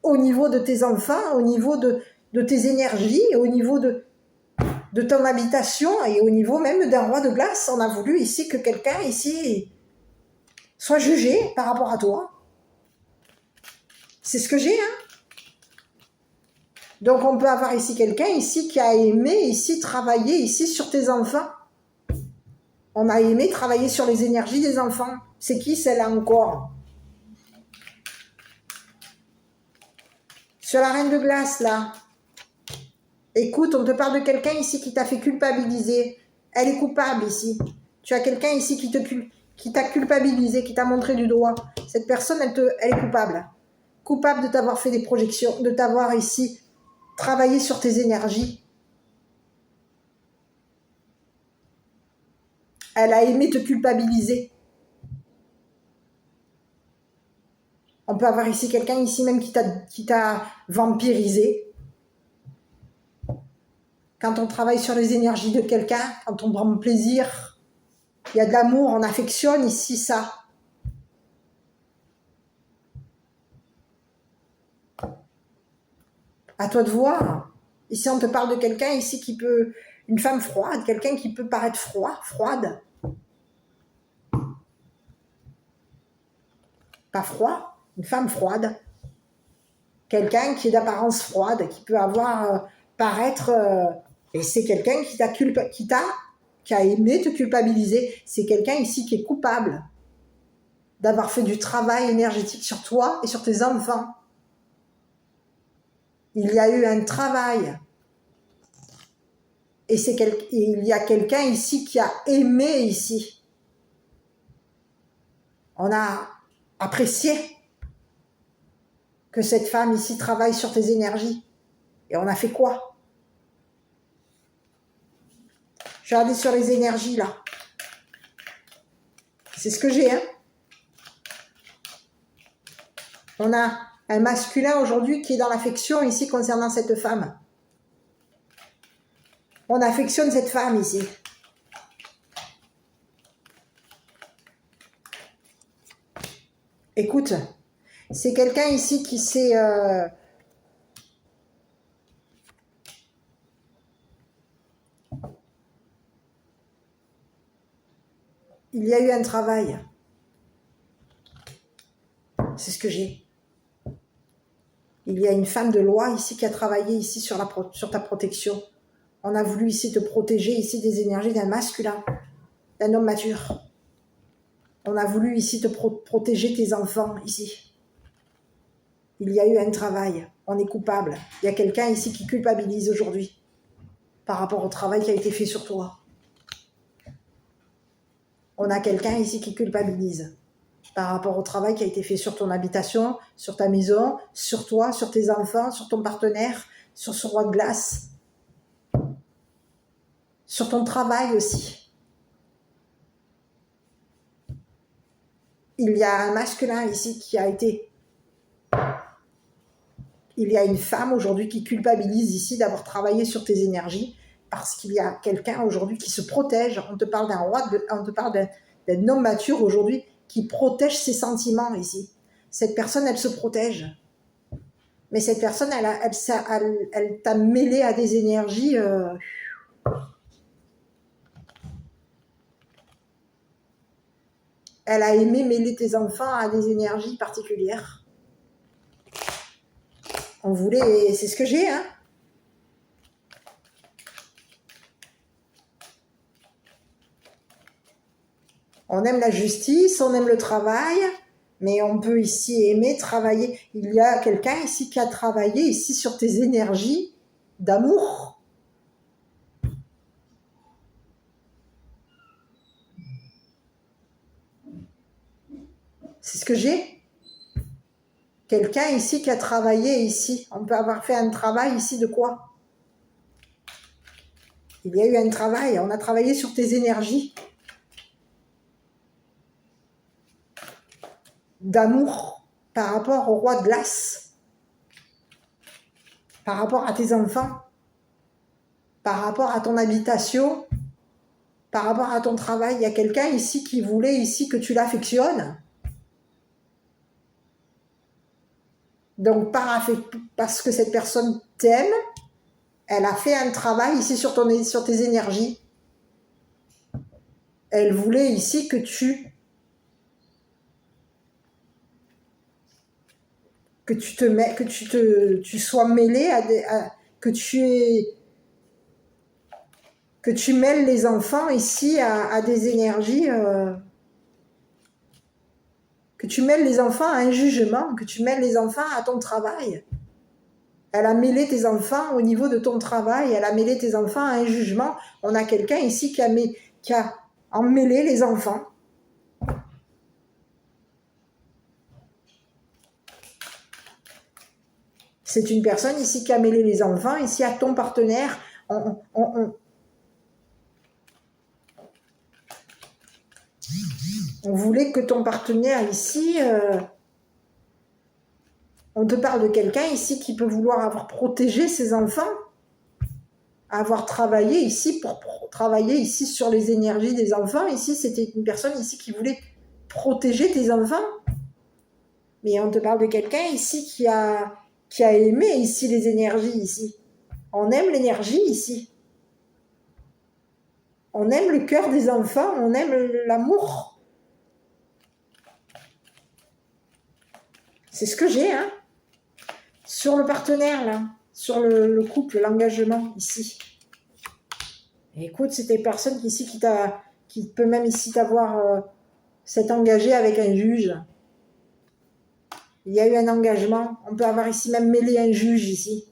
au niveau de tes enfants, au niveau de tes énergies, au niveau de ton habitation et au niveau même d'un roi de glace. On a voulu ici que quelqu'un ici soit jugé par rapport à toi. C'est ce que j'ai, hein. Donc on peut avoir ici quelqu'un ici qui a aimé ici travailler ici sur tes enfants. On a aimé travailler sur les énergies des enfants. C'est qui celle-là encore? Sur la reine de glace là. Écoute, on te parle de quelqu'un ici qui t'a fait culpabiliser. Elle est coupable ici. Tu as quelqu'un ici qui t'a culpabilisé, qui t'a montré du doigt. Cette personne, elle est coupable. Coupable de t'avoir fait des projections, de t'avoir ici travaillé sur tes énergies. Elle a aimé te culpabiliser. On peut avoir ici quelqu'un ici même qui t'a vampirisé. Quand on travaille sur les énergies de quelqu'un, quand on prend plaisir, il y a de l'amour, on affectionne ici ça. À toi de voir. Ici, on te parle de quelqu'un ici qui peut... Une femme froide, quelqu'un qui peut paraître froide. Pas froid, une femme froide. Quelqu'un qui est d'apparence froide, qui peut avoir... paraître... et c'est quelqu'un qui a aimé te culpabiliser. C'est quelqu'un ici qui est coupable d'avoir fait du travail énergétique sur toi et sur tes enfants. Il y a eu un travail. Et il y a quelqu'un ici qui a aimé ici. On a apprécié que cette femme ici travaille sur tes énergies. Et on a fait quoi? Je vais regarder sur les énergies là. C'est ce que j'ai, hein. On a un masculin aujourd'hui qui est dans l'affection ici concernant cette femme. On affectionne cette femme ici. Écoute, c'est quelqu'un ici qui s'est... il y a eu un travail. C'est ce que j'ai. Il y a une femme de loi ici qui a travaillé ici sur ta protection. On a voulu ici te protéger ici des énergies d'un masculin, d'un homme mature. On a voulu ici te protéger tes enfants ici. Il y a eu un travail. On est coupable. Il y a quelqu'un ici qui culpabilise aujourd'hui par rapport au travail qui a été fait sur toi. On a quelqu'un ici qui culpabilise par rapport au travail qui a été fait sur ton habitation, sur ta maison, sur toi, sur tes enfants, sur ton partenaire, sur ce roi de glace, sur ton travail aussi. Il y a un masculin ici qui a été... Il y a une femme aujourd'hui qui culpabilise ici d'avoir travaillé sur tes énergies parce qu'il y a quelqu'un aujourd'hui qui se protège. On te parle d'un roi, on te parle d'un homme mature aujourd'hui qui protège ses sentiments ici. Cette personne, elle se protège. Mais cette personne, elle t'a mêlé à des énergies... Elle a aimé mêler tes enfants à des énergies particulières. On voulait... C'est ce que j'ai, hein. On aime la justice, on aime le travail, mais on peut ici aimer travailler. Il y a quelqu'un ici qui a travaillé ici sur tes énergies d'amour. C'est ce que j'ai. Quelqu'un ici qui a travaillé ici. On peut avoir fait un travail ici de quoi? Il y a eu un travail, on a travaillé sur tes énergies d'amour par rapport au roi de glace, par rapport à tes enfants, par rapport à ton habitation, par rapport à ton travail. Il y a quelqu'un ici qui voulait ici que tu l'affectionnes. Donc, parce que cette personne t'aime, elle a fait un travail ici sur tes énergies. Elle voulait ici que que tu te mets, que tu sois mêlé que tu mêles les enfants ici à des énergies, que tu mêles les enfants à un jugement, que tu mêles les enfants à ton travail. Elle a mêlé tes enfants au niveau de ton travail, elle a mêlé tes enfants à un jugement. On a quelqu'un ici qui a emmêlé les enfants. C'est une personne ici qui a mêlé les enfants, ici à ton partenaire. On voulait que ton partenaire ici, on te parle de quelqu'un ici qui peut vouloir avoir protégé ses enfants, avoir travaillé ici pour travailler ici sur les énergies des enfants. Ici, c'était une personne ici qui voulait protéger tes enfants. Mais on te parle de quelqu'un ici qui a aimé ici les énergies ici. On aime l'énergie ici. On aime le cœur des enfants, on aime l'amour. C'est ce que j'ai, hein. Sur le partenaire, là. Sur le couple, l'engagement, ici. Et écoute, c'est des personnes ici qui peut même ici t'avoir s'être engagé avec un juge. Il y a eu un engagement. On peut avoir ici même mêlé un juge ici.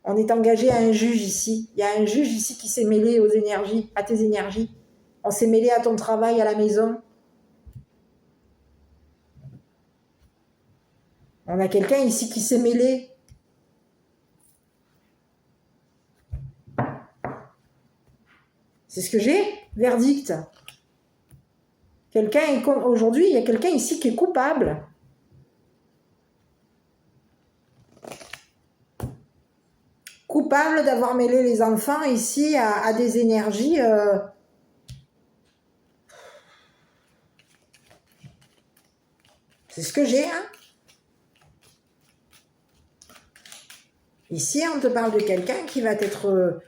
On est engagé à un juge ici. Il y a un juge ici qui s'est mêlé aux énergies, à tes énergies. On s'est mêlé à ton travail, à la maison. On a quelqu'un ici qui s'est mêlé. C'est ce que j'ai. Verdict. Aujourd'hui, il y a quelqu'un ici qui est coupable. Coupable d'avoir mêlé les enfants ici à des énergies. C'est ce que j'ai, hein. Ici, on te parle de quelqu'un qui va être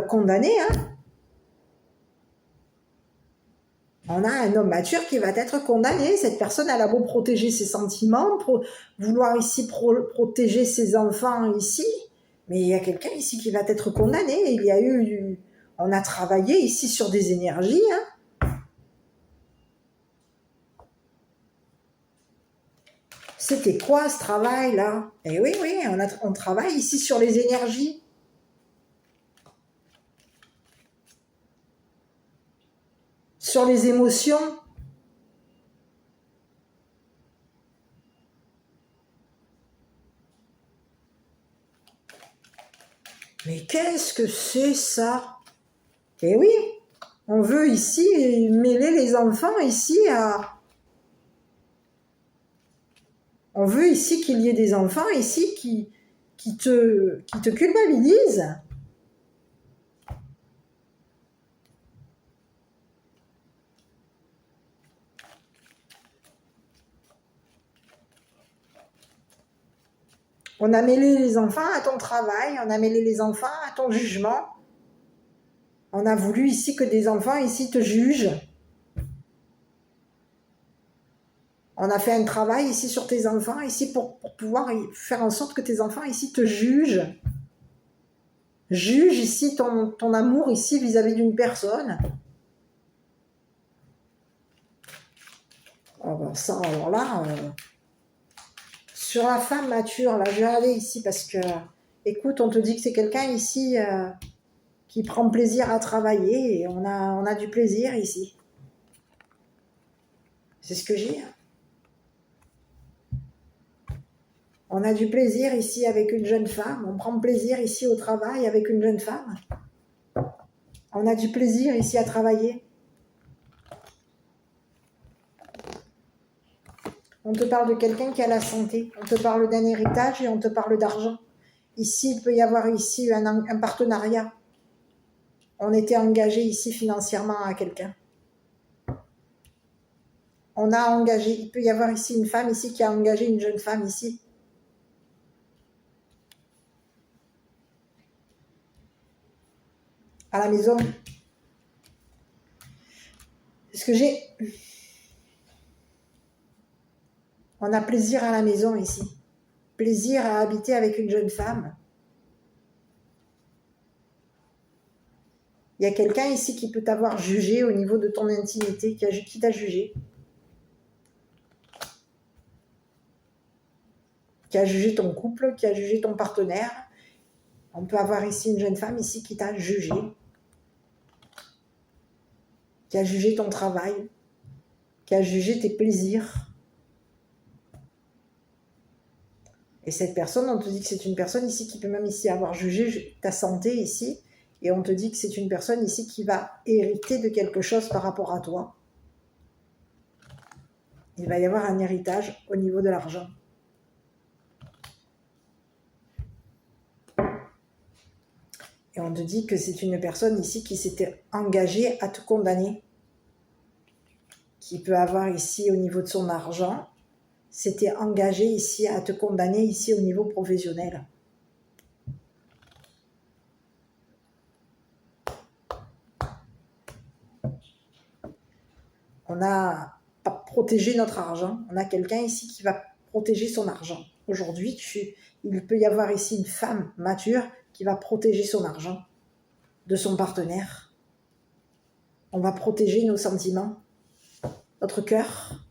condamné, hein. On a un homme mature qui va être condamné. Cette personne, elle a beau protéger ses sentiments, vouloir ici protéger ses enfants ici, mais il y a quelqu'un ici qui va être condamné. On a travaillé ici sur des énergies, hein. C'était quoi ce travail-là? Eh oui, on travaille ici sur les énergies. Sur les émotions. Mais qu'est-ce que c'est ça? Eh oui, on veut ici mêler les enfants ici à... On veut ici qu'il y ait des enfants ici qui te culpabilisent. On a mêlé les enfants à ton travail, on a mêlé les enfants à ton jugement. On a voulu ici que des enfants ici te jugent. On a fait un travail ici sur tes enfants, ici pour pouvoir faire en sorte que tes enfants ici te jugent. Juge ici ton amour ici vis-à-vis d'une personne. Oh ben ça, alors là, sur la femme mature, là, je vais aller ici parce que, écoute, on te dit que c'est quelqu'un ici qui prend plaisir à travailler et on a du plaisir ici. C'est ce que j'ai. On a du plaisir ici avec une jeune femme. On prend plaisir ici au travail avec une jeune femme. On a du plaisir ici à travailler. On te parle de quelqu'un qui a la santé. On te parle d'un héritage et on te parle d'argent. Ici, il peut y avoir ici un partenariat. On était engagé ici financièrement à quelqu'un. On a engagé, il peut y avoir ici une femme ici qui a engagé une jeune femme ici. À la maison. C'est ce que j'ai. On a plaisir à la maison ici. Plaisir à habiter avec une jeune femme. Il y a quelqu'un ici qui peut t'avoir jugé au niveau de ton intimité, qui t'a jugé. Qui a jugé ton couple, qui a jugé ton partenaire. On peut avoir ici une jeune femme ici qui t'a jugé. Qui a jugé ton travail. Qui a jugé tes plaisirs. Et cette personne, on te dit que c'est une personne ici qui peut même ici avoir jugé ta santé ici. Et on te dit que c'est une personne ici qui va hériter de quelque chose par rapport à toi. Il va y avoir un héritage au niveau de l'argent. Et on te dit que c'est une personne ici qui s'était engagée à te condamner. Qui peut avoir ici au niveau de son argent, s'était engagée ici à te condamner ici au niveau professionnel. On a protégé notre argent. On a quelqu'un ici qui va protéger son argent. Aujourd'hui, il peut y avoir ici une femme mature qui va protéger son argent de son partenaire. On va protéger nos sentiments, notre cœur.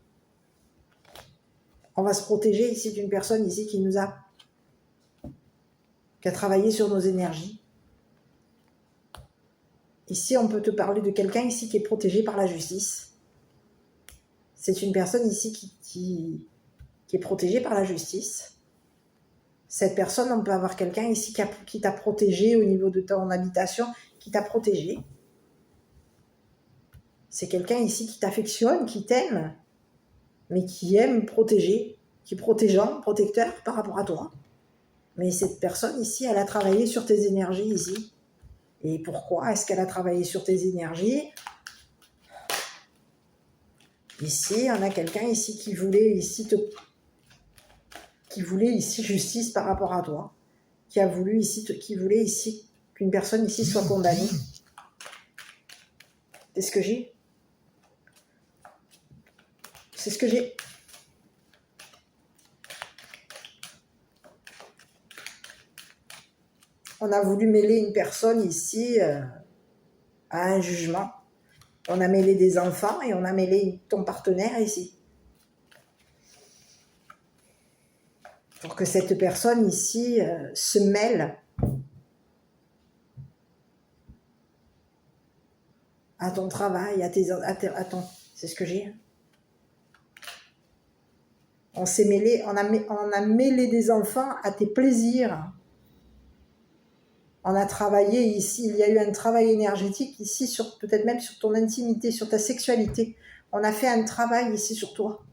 On va se protéger ici d'une personne ici qui a travaillé sur nos énergies. Ici, on peut te parler de quelqu'un ici qui est protégé par la justice. C'est une personne ici qui est protégée par la justice. Cette personne, on peut avoir quelqu'un ici qui t'a protégé au niveau de ton habitation, qui t'a protégé. C'est quelqu'un ici qui t'affectionne, qui t'aime, mais qui aime protéger, qui est protégeant, protecteur par rapport à toi. Mais cette personne ici, elle a travaillé sur tes énergies ici. Et pourquoi est-ce qu'elle a travaillé sur tes énergies? Ici, on a quelqu'un ici qui voulait ici justice par rapport à toi, qui voulait ici qu'une personne ici soit condamnée. C'est ce que j'ai. C'est ce que j'ai. On a voulu mêler une personne ici à un jugement. On a mêlé des enfants et on a mêlé ton partenaire ici. Pour que cette personne ici se mêle à ton travail, à ton... C'est ce que j'ai. On s'est mêlé, on a mêlé des enfants à tes plaisirs. On a travaillé ici, il y a eu un travail énergétique ici, peut-être même sur ton intimité, sur ta sexualité. On a fait un travail ici sur toi.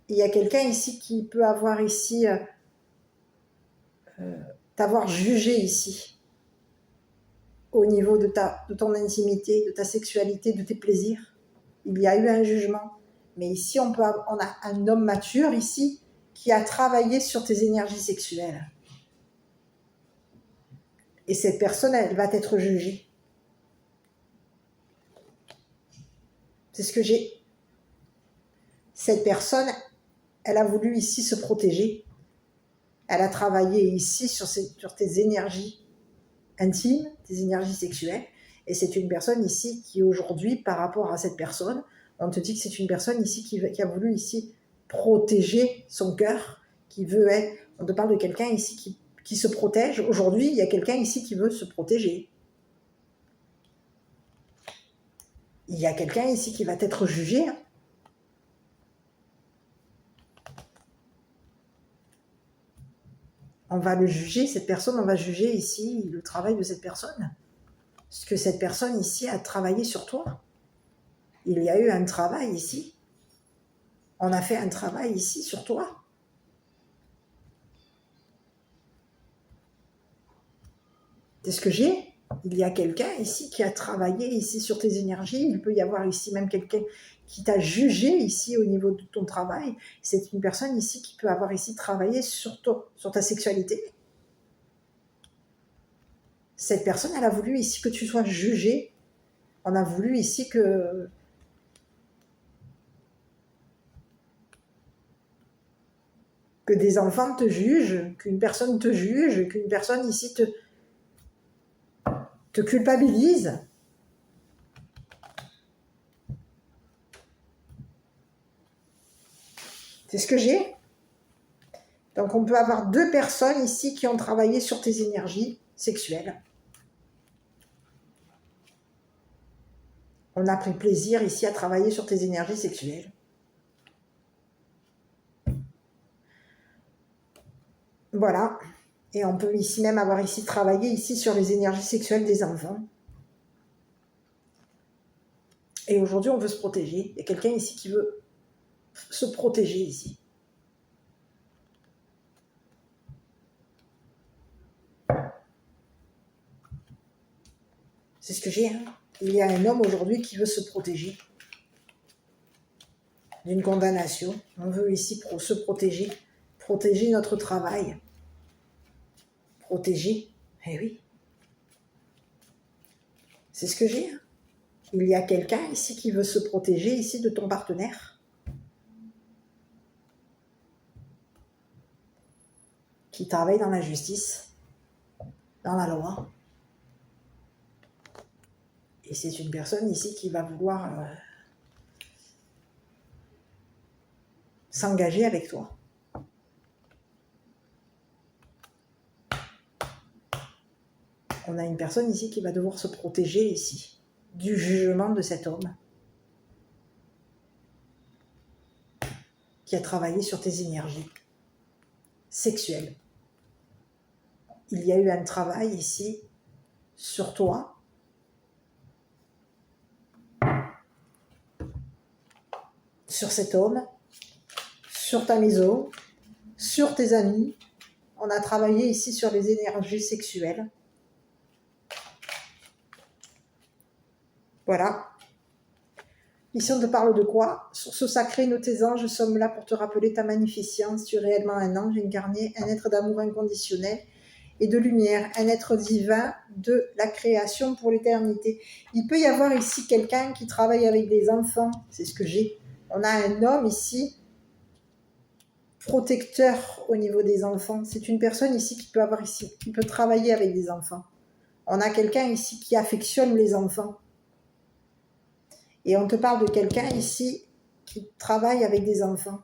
Il y a quelqu'un ici qui peut avoir ici, t'avoir jugé ici, au niveau de ton intimité, de ta sexualité, de tes plaisirs. Il y a eu un jugement. Mais ici, on a un homme mature ici qui a travaillé sur tes énergies sexuelles. Et cette personne, elle va être jugée. C'est ce que j'ai. Cette personne, elle a voulu ici se protéger. Elle a travaillé ici sur tes énergies intimes, tes énergies sexuelles. Et c'est une personne ici qui aujourd'hui, par rapport à cette personne, on te dit que c'est une personne ici qui a voulu ici protéger son cœur, qui veut être... On te parle de quelqu'un ici qui se protège. Aujourd'hui, il y a quelqu'un ici qui veut se protéger. Il y a quelqu'un ici qui va être jugé. On va le juger, cette personne, on va juger ici le travail de cette personne. Parce que cette personne ici a travaillé sur toi. Il y a eu un travail ici. On a fait un travail ici sur toi. C'est ce que j'ai. Il y a quelqu'un ici qui a travaillé ici sur tes énergies. Il peut y avoir ici même quelqu'un qui t'a jugé ici au niveau de ton travail. C'est une personne ici qui peut avoir ici travaillé sur ta sexualité. Cette personne, elle a voulu ici que tu sois jugé. On a voulu ici que que des enfants te jugent, qu'une personne te juge, qu'une personne ici te culpabilise. C'est ce que j'ai. Donc on peut avoir 2 personnes ici qui ont travaillé sur tes énergies sexuelles. On a pris plaisir ici à travailler sur tes énergies sexuelles. Voilà. Et on peut ici même avoir ici travaillé ici sur les énergies sexuelles des enfants. Et aujourd'hui, on veut se protéger. Il y a quelqu'un ici qui veut se protéger ici. C'est ce que j'ai. Hein. Il y a un homme aujourd'hui qui veut se protéger d'une condamnation. On veut ici se protéger. Protéger notre travail. Protéger. Eh oui. C'est ce que j'ai. Hein. Il y a quelqu'un ici qui veut se protéger ici de ton partenaire. Qui travaille dans la justice. Dans la loi. Et c'est une personne ici qui va vouloir s'engager avec toi. On a une personne ici qui va devoir se protéger ici du jugement de cet homme qui a travaillé sur tes énergies sexuelles. Il y a eu un travail ici sur toi sur cet homme, sur ta maison, sur tes amis. On a travaillé ici sur les énergies sexuelles. Voilà. Ici, on te parle de quoi? Source sacrée, nous tes anges sommes là pour te rappeler ta magnificence. Tu es réellement un ange incarné, un être d'amour inconditionnel et de lumière, un être divin de la création pour l'éternité. Il peut y avoir ici quelqu'un qui travaille avec des enfants. C'est ce que j'ai. On a un homme ici, protecteur au niveau des enfants. C'est une personne ici qui peut avoir ici, qui peut travailler avec des enfants. On a quelqu'un ici qui affectionne les enfants. Et on te parle de quelqu'un ici qui travaille avec des enfants.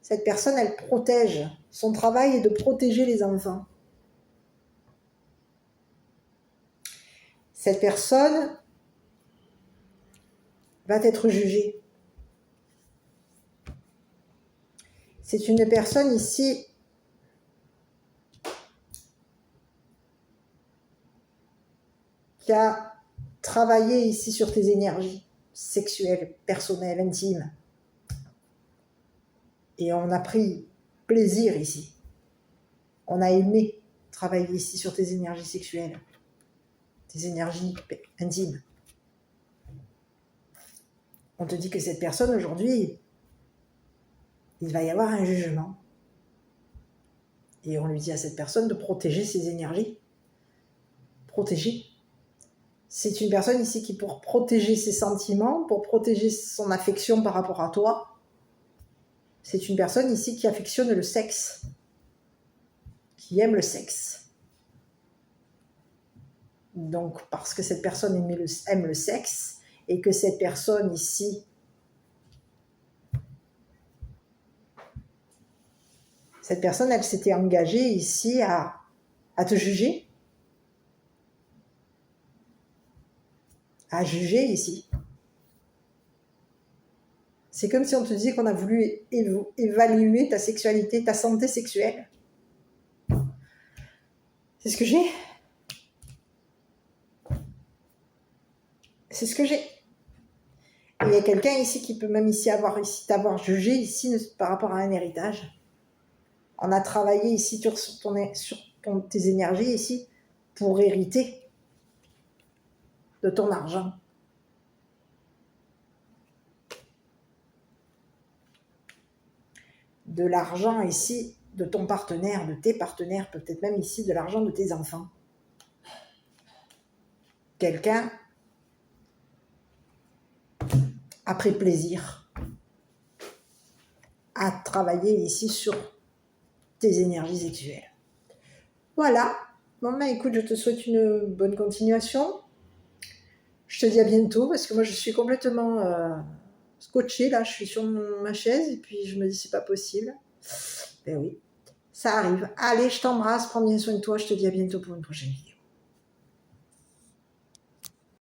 Cette personne, elle protège. Son travail est de protéger les enfants. Cette personne va être jugée. C'est une personne ici qui a travaillé ici sur tes énergies sexuelles, personnelles, intimes. Et on a pris plaisir ici. On a aimé travailler ici sur tes énergies sexuelles, tes énergies intimes. On te dit que cette personne aujourd'hui, il va y avoir un jugement. Et on lui dit à cette personne de protéger ses énergies. Protéger. C'est une personne ici qui, pour protéger ses sentiments, pour protéger son affection par rapport à toi, c'est une personne ici qui affectionne le sexe, qui aime le sexe. Donc, parce que cette personne aime le sexe, et que cette personne ici cette personne, elle s'était engagée ici à te juger, à juger ici. C'est comme si on te disait qu'on a voulu évaluer ta sexualité, ta santé sexuelle. C'est ce que j'ai. C'est ce que j'ai. Et il y a quelqu'un ici qui peut même ici t'avoir jugé ici par rapport à un héritage. On a travaillé ici sur tes énergies ici pour hériter de ton argent. De l'argent ici de ton partenaire, de tes partenaires, peut-être même ici de l'argent de tes enfants. Quelqu'un a pris plaisir à travailler ici sur tes énergies sexuelles. Voilà. Bon, bah écoute, je te souhaite une bonne continuation. Je te dis à bientôt parce que moi, je suis complètement scotchée là. Je suis sur ma chaise et puis je me dis, c'est pas possible. Ben oui, ça arrive. Allez, je t'embrasse, prends bien soin de toi. Je te dis à bientôt pour une prochaine vidéo.